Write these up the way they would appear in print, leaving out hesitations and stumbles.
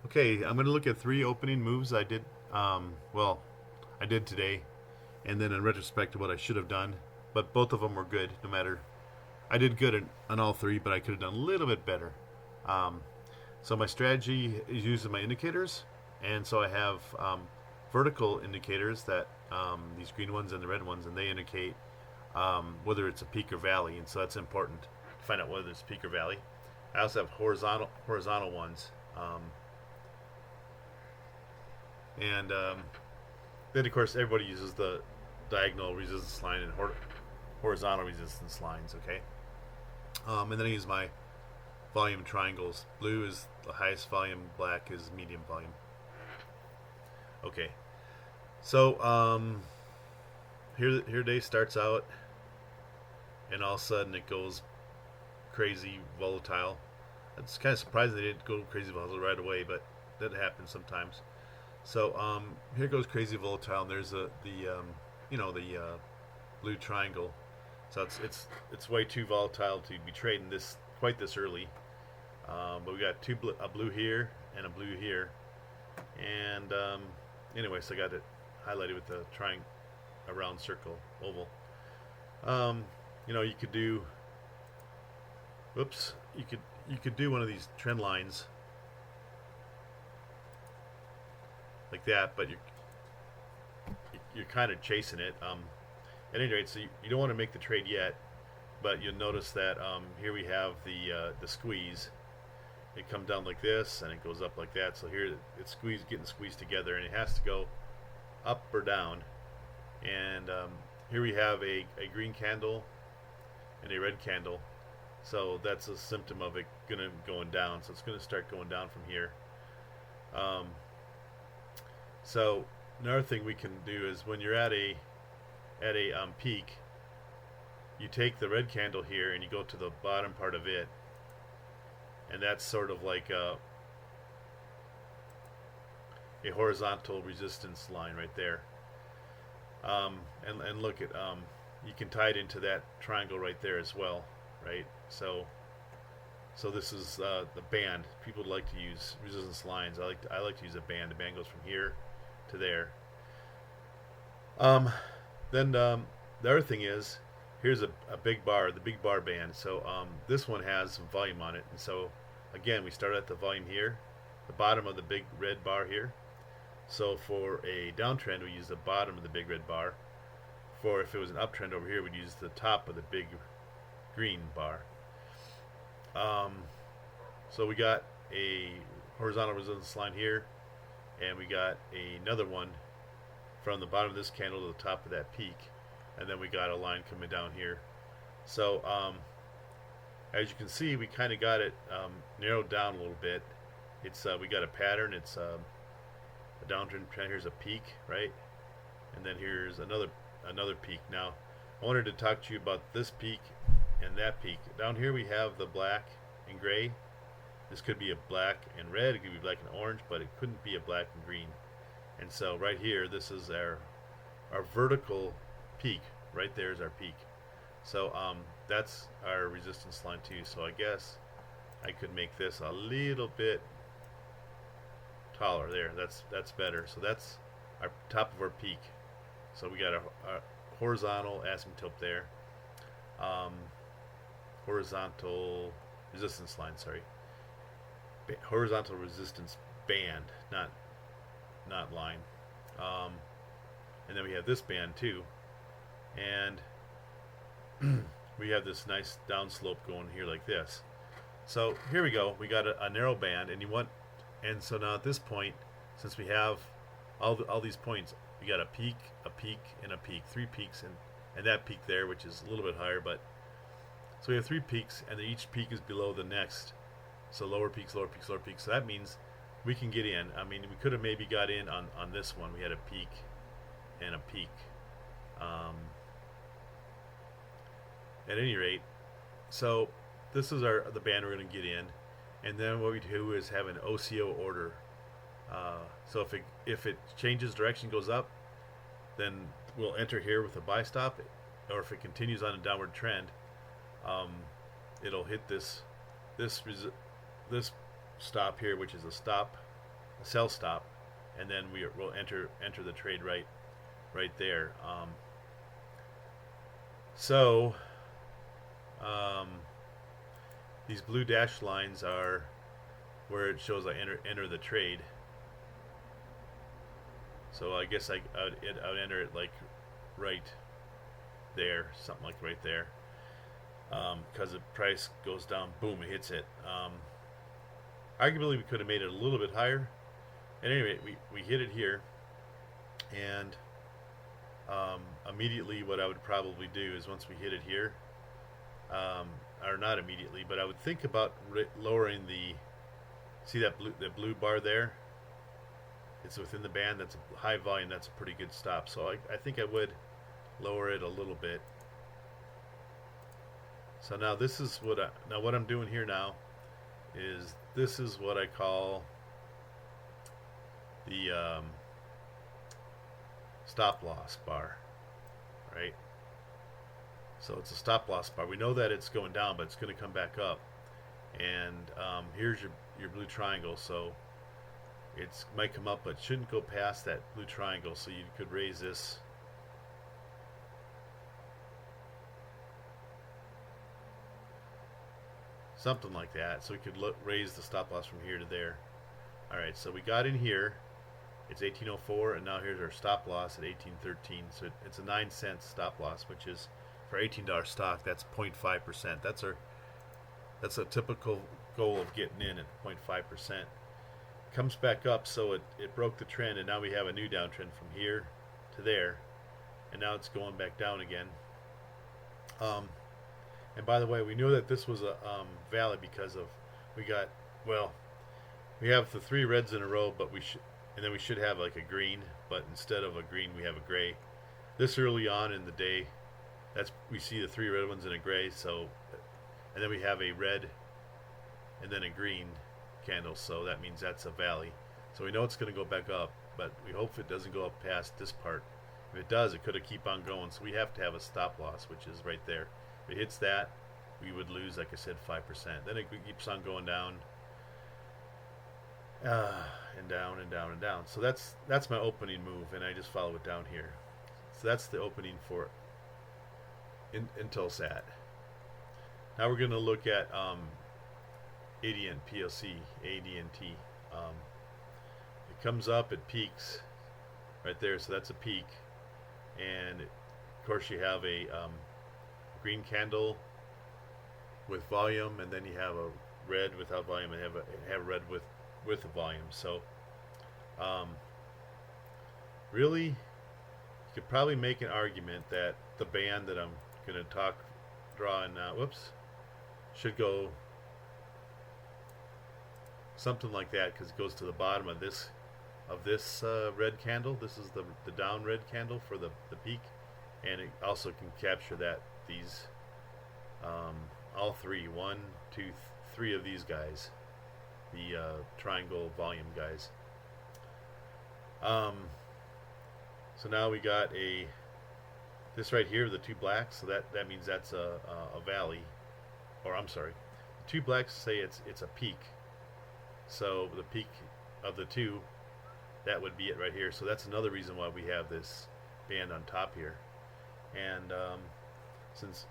Okay, I'm going to look at three opening moves I did. Well, I did today, and then in retrospect to what I should have done. But both of them were good. No matter, I did good on all three, but I could have done a little bit better. Um, so my strategy is using my indicators, and so I have vertical indicators that these green ones and the red ones, and they indicate whether it's a peak or valley, and so that's important to find out whether it's peak or valley. I also have horizontal ones. And then, of course, everybody uses the diagonal resistance line and horizontal resistance lines, okay? And then I use my volume triangles. Blue is the highest volume, black is medium volume. Okay, so here day starts out, and all of a sudden it goes crazy volatile. It's kind of surprising they didn't go crazy volatile right away, but that happens sometimes. So here goes crazy volatile, and there's the blue triangle. So it's way too volatile to be trading this quite this early. But we got a blue here and a blue here, and anyway, so I got it highlighted with the triangle, a round circle, oval. You could do. Whoops, you could do one of these trend lines like that, but you're kind of chasing it. At any rate, so you don't want to make the trade yet, but you'll notice that here we have the squeeze. It comes down like this, and it goes up like that. So here it's getting squeezed together, and it has to go up or down. And here we have a green candle and a red candle. So that's a symptom of it going down. So it's going to start going down from here. So another thing we can do is when you're at a peak, you take the red candle here and you go to the bottom part of it, and that's sort of like a horizontal resistance line right there. And look at you can tie it into that triangle right there as well, right? So this is the band. People like to use resistance lines. I like to use a band. The band goes from here to there. Then the other thing is, here's a big bar, the big bar band. So this one has some volume on it, and so again we start at the volume here, the bottom of the big red bar here. So for a downtrend, we use the bottom of the big red bar. For if it was an uptrend over here, we'd use the top of the big green bar. So we got a horizontal resistance line here, and we got another one from the bottom of this candle to the top of that peak, and then we got a line coming down here. So as you can see, we kind of got it narrowed down a little bit. It's we got a pattern. It's a downtrend trend. Here's a peak, right, and then here's another peak. Now I wanted to talk to you about this peak and that peak. Down here we have the black and gray. This could be a black and red, it could be black and orange, but it couldn't be a black and green. And so right here, this is our vertical peak. Right there is our peak. So that's our resistance line too. So I guess I could make this a little bit taller there. That's better. So that's our top of our peak. So we got a horizontal asymptote there. Horizontal resistance line, sorry. Horizontal resistance band, not line. And then we have this band too, and we have this nice downslope going here like this. So here we go. We got a narrow band, and so now at this point, since we have all these points, we got a peak, and a peak, 3 peaks, and that peak there, which is a little bit higher, but so we have 3 peaks, and each peak is below the next. So lower peaks, lower peaks, lower peaks. So that means we can get in. I mean, we could have maybe got in on this one. We had a peak and a peak. At any rate, so this is the band we're going to get in, and then what we do is have an OCO order. So if it changes direction, goes up, then we'll enter here with a buy stop, or if it continues on a downward trend, it'll hit this stop here, which is a stop sell stop, and then we'll enter the trade right there. So these blue dashed lines are where it shows I enter the trade. So I guess I would enter it like right there, something like right there, because the price goes down, boom, it hits it. Arguably we could have made it a little bit higher. At any rate, we hit it here, and immediately what I would probably do is once we hit it here, or not immediately, but I would think about lowering the, see that blue bar there? It's within the band. That's a high volume. That's a pretty good stop. So I think I would lower it a little bit. So now this is what what I'm doing here now is this is what I call the stop loss bar, right? So it's a stop loss bar. We know that it's going down, but it's going to come back up. And here's your blue triangle. So it might come up, but shouldn't go past that blue triangle. So you could raise this. Something like that. So we could raise the stop loss from here to there. Alright, so we got in here. It's 1804, and now here's our stop loss at 1813. So it's a 9-cent stop loss, which is for $18 stock. That's 0.5%. That's a typical goal of getting in at 0.5%. Comes back up, so it broke the trend, and now we have a new downtrend from here to there, and now it's going back down again. And by the way, we knew that this was a valley because of we have the 3 reds in a row, but and then we should have like a green, but instead of a green we have a gray. This early on in the day, we see the 3 red ones and a gray, so, and then we have a red and then a green candle, so that means that's a valley. So we know it's going to go back up, but we hope it doesn't go up past this part. If it does, it could keep on going, so we have to have a stop loss, which is right there. If it hits that, we would lose, like I said, 5%. Then it keeps on going down, and down and down and down. So that's my opening move, and I just follow it down here. So that's the opening for Intelsat. Now we're going to look at ADN PLC, ADNT. It comes up, it peaks right there, so that's a peak, and of course you have a green candle with volume, and then you have a red without volume, and have a red with the volume. So really, you could probably make an argument that the band that I'm going to draw in now, should go something like that, because it goes to the bottom of this red candle. This is the down red candle for the peak, and it also can capture these all 3, 1, 2, 3 of these guys, the triangle volume guys. So now we got this right here, the 2 blacks, so that means that's a valley, or I'm sorry, the 2 blacks say it's a peak. So the peak of the 2, that would be it right here. So that's another reason why we have this band on top here. And since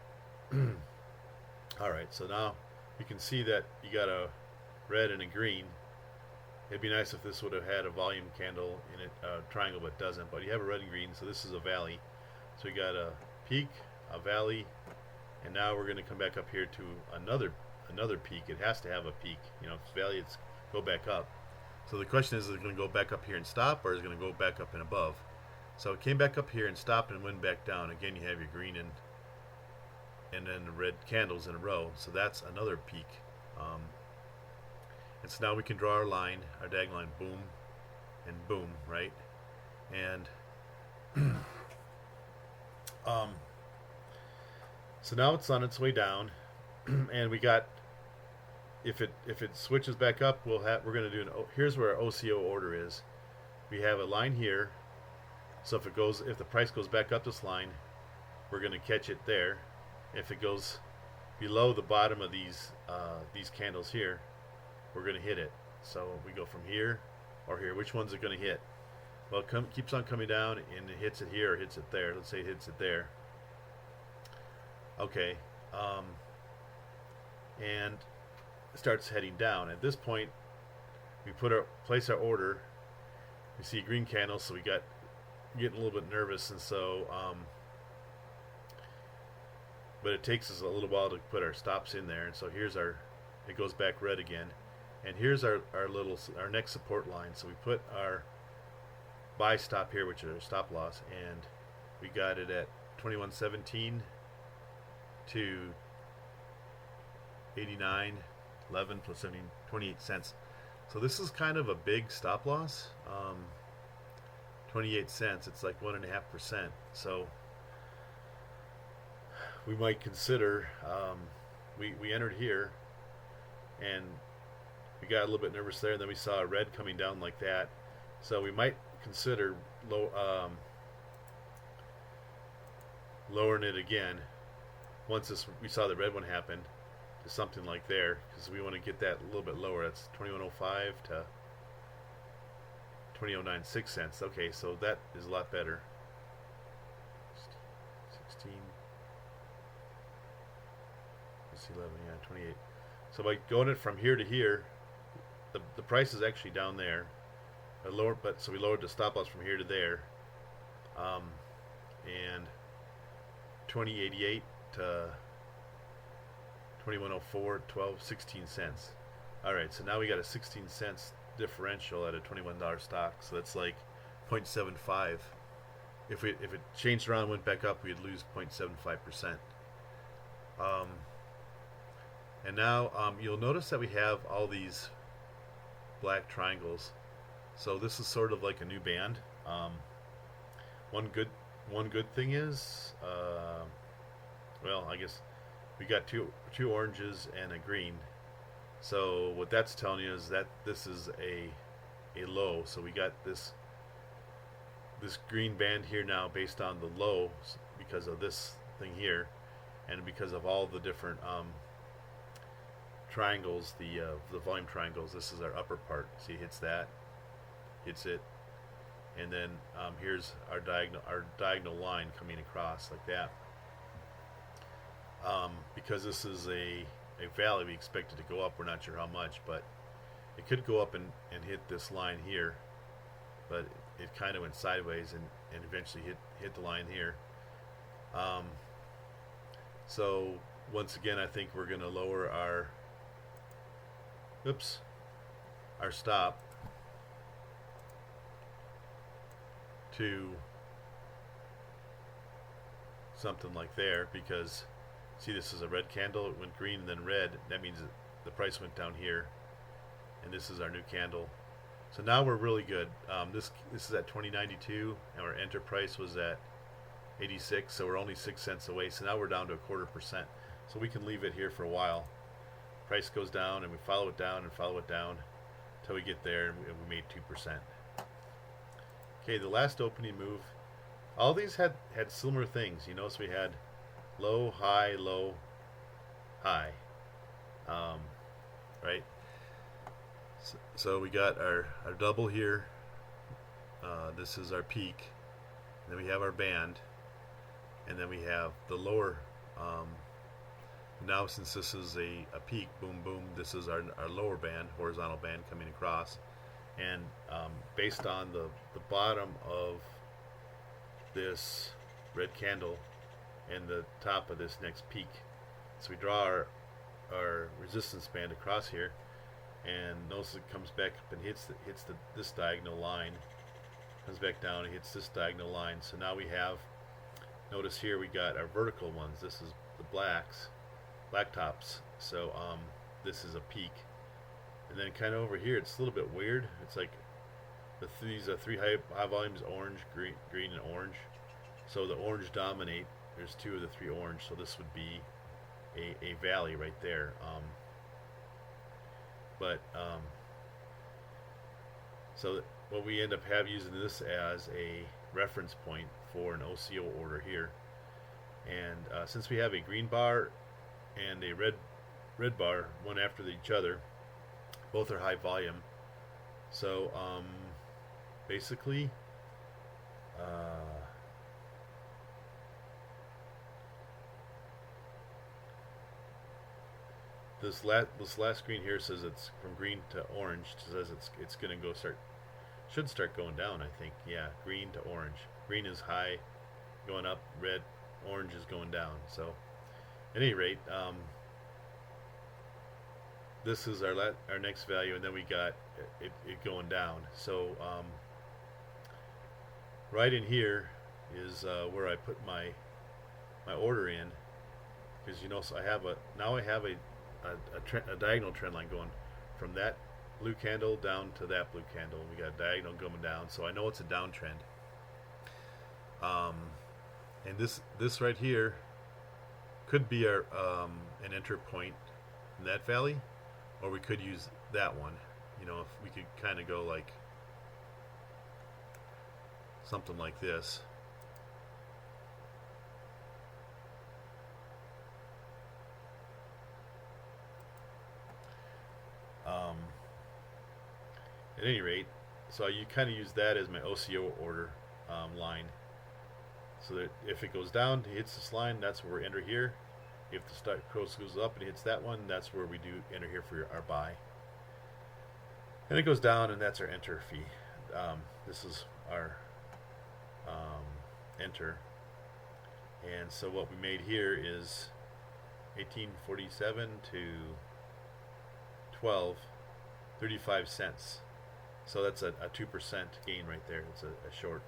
alright, so now you can see that you got a red and a green. It'd be nice if this would have had a volume candle in it, triangle, but it doesn't. But you have a red and green, so this is a valley. So we got a peak, a valley, and now we're going to come back up here to another peak. It has to have a peak. You know, if it's valley, it's go back up. So the question is it going to go back up here and stop, or is it going to go back up and above? So it came back up here and stopped and went back down. Again, you have your green and then the red candles in a row. So that's another peak. And so now we can draw our line, our diagonal line, boom and boom, right? And so now it's on its way down, and we got, if it switches back up, we're going to do here's where our OCO order is. We have a line here, so if the price goes back up this line, we're going to catch it there. If it goes below the bottom of these candles here, we're going to hit it. So we go from here or here? Which one's it going to hit? Well, it keeps on coming down, and it hits it here or hits it there. Let's say it hits it there. Okay, and it starts heading down. At this point, we place our order. We see a green candle, so we getting a little bit nervous, and so but it takes us a little while to put our stops in there, and so here's it goes back red again, and here's our next support line. So we put our buy stop here, which is our stop loss, and we got it at 21.17 to 89.11 plus 28 cents. So this is kind of a big stop loss. 28 cents. It's like 1.5%. So we might consider. We entered here, and we got a little bit nervous there. And then we saw a red coming down like that. So we might consider lowering it again once we saw the red one happen to something like there, because we want to get that a little bit lower. That's 21.05 to 20.96 cents. Okay, so that is a lot better. 16, 11, yeah, 28. So by going it from here to here, the price is actually down there. So we lowered the stop loss from here to there, and 20.88 to 21.04, 16 cents. All right, so now we got a 16 cents differential at a $21 stock. So that's like 0.75. If it changed around and went back up, we'd lose 0.75%. And now you'll notice that we have all these black triangles. So this is sort of like a new band. One good thing is, well, I guess we got two oranges and a green. So what that's telling you is that this is a low. So we got this green band here now based on the low because of this thing here, and because of all the different triangles, the volume triangles. This is our upper part. See, it hits that, hits it, and then here's our diagonal line coming across like that. Because this is a valley, we expect it to go up. We're not sure how much, but it could go up and hit this line here, but it kind of went sideways and eventually hit the line here. So once again, I think we're going to lower our stop to something like there, because see, this is a red candle. It went green and then red. That means that the price went down here, and this is our new candle. So now we're really good. This is at 20.92, and our enter price was at 86. So we're only 6 cents away. So now we're down to 0.25%. So we can leave it here for a while. Price goes down, and we follow it down and follow it down until we get there, and we made 2%. Okay, the last opening move. All these had similar things. You notice we had low, high, low, high, right? So we got our double here. This is our peak. Then we have our band, and then we have the lower. Now, since this is a peak, boom, boom, this is our lower band, horizontal band coming across, and based on the bottom of this red candle and the top of this next peak. So we draw our resistance band across here, and notice it comes back up and hits this diagonal line, comes back down and hits this diagonal line. So now we have, notice here we got our vertical ones. This is the black tops. So this is a peak, and then kind of over here it's a little bit weird. It's like these are three high volumes: orange, green, and orange. So the orange dominate. There's two of the three orange, so this would be a valley right there. So what we end up using this as a reference point for an OCO order here. And since we have a green bar and a red bar, one after each other, both are high volume. So basically, this last screen here says it's from green to orange. It says it's gonna should start going down. I think, yeah, green to orange. Green is high, going up. Red, orange is going down. So at any rate, this is our next value, and then we got it going down. So right in here is where I put my order in, because so I have a diagonal trend line going from that blue candle down to that blue candle. We got a diagonal going down, so I know it's a downtrend. And this right here could be our an enter point in that valley, or we could use that one. If we could kind of go like something like this. At any rate, so you kind of use that as my OCO order line. So that if it goes down, it hits this line, that's where we enter here. If the stock goes up and hits that one, that's where we do enter here for our buy. And it goes down, and that's our enter fee. This is our enter. And so what we made here is 1847 to 12, 35 cents. So that's a 2% gain right there. It's a short.